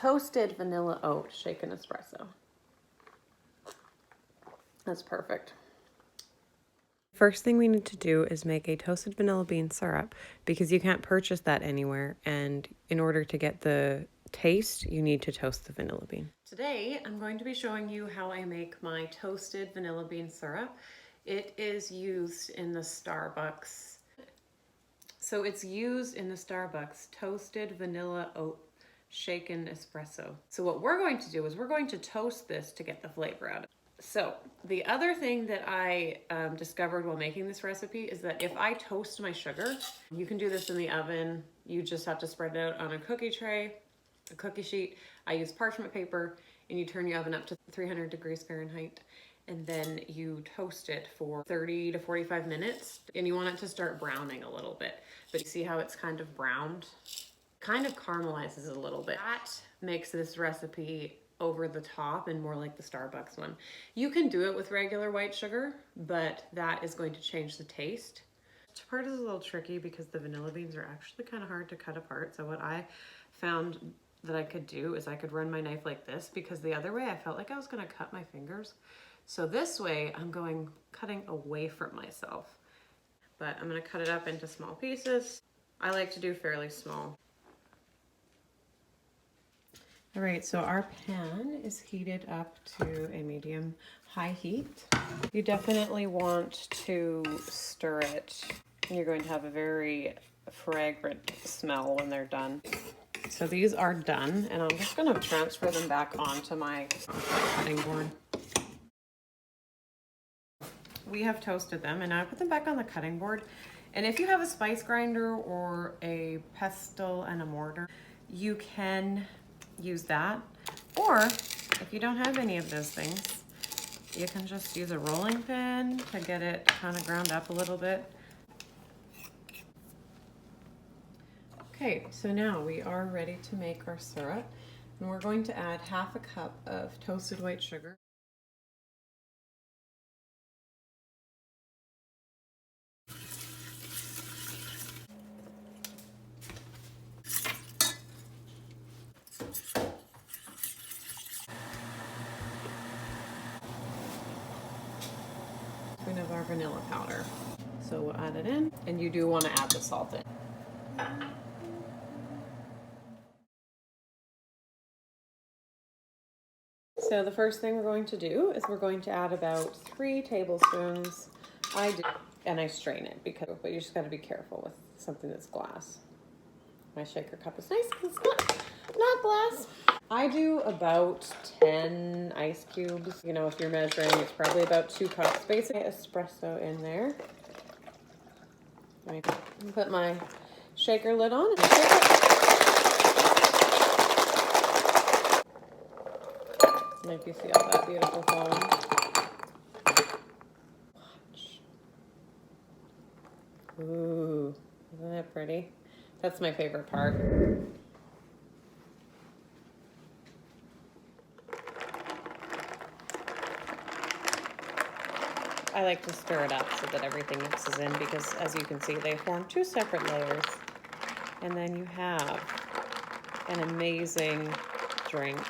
toasted vanilla oat shaken espresso. That's perfect. First thing we need to do is make a toasted vanilla bean syrup because you can't purchase that anywhere. And in order to get the taste, you need to toast the vanilla bean. Today, I'm going to be showing you how I make my toasted vanilla bean syrup. It is used in the Starbucks. So it's used in the Starbucks toasted vanilla oat shaken espresso. So what we're going to do is we're going to toast this to get the flavor out of it. So the other thing that I discovered while making this recipe is that if I toast my sugar, you can do this in the oven. You just have to spread it out on a cookie tray, a cookie sheet. I use parchment paper, and you turn your oven up to 300 degrees Fahrenheit, and then you toast it for 30 to 45 minutes. And you want it to start browning a little bit. But you see how it's kind of browned? Kind of caramelizes it a little bit. That makes this recipe over the top and more like the Starbucks one. You can do it with regular white sugar, but that is going to change the taste. This part is a little tricky because the vanilla beans are actually kind of hard to cut apart. So what I found that I could do is I could run my knife like this, because the other way I felt like I was going to cut my fingers. So this way I'm cutting away from myself. But I'm going to cut it up into small pieces. I like to do fairly small. All right, so our pan is heated up to a medium-high heat. You definitely want to stir it. You're going to have a very fragrant smell when they're done. So these are done, and I'm just going to transfer them back onto my cutting board. We have toasted them, and now I put them back on the cutting board. And if you have a spice grinder or a pestle and a mortar, you can use that. Or if you don't have any of those things, you can just use a rolling pin to get it kind of ground up a little bit. Okay, so now we are ready to make our syrup, and we're going to add half a cup of toasted white sugar. Of our vanilla powder. So we'll add it in, and you do want to add the salt in. So the first thing we're going to do is we're going to add about 3 tablespoons. And I strain it but you just got to be careful with something that's glass. My shaker cup is nice because it's not glass. I do about 10 ice cubes. You know, if you're measuring, it's probably about 2 cups. Basically, espresso in there. I put my shaker lid on and shake it. And if you see all that beautiful foam. Watch. Ooh, isn't that pretty? That's my favorite part. I like to stir it up so that everything mixes in, because as you can see, they form 2 separate layers. And then you have an amazing drink.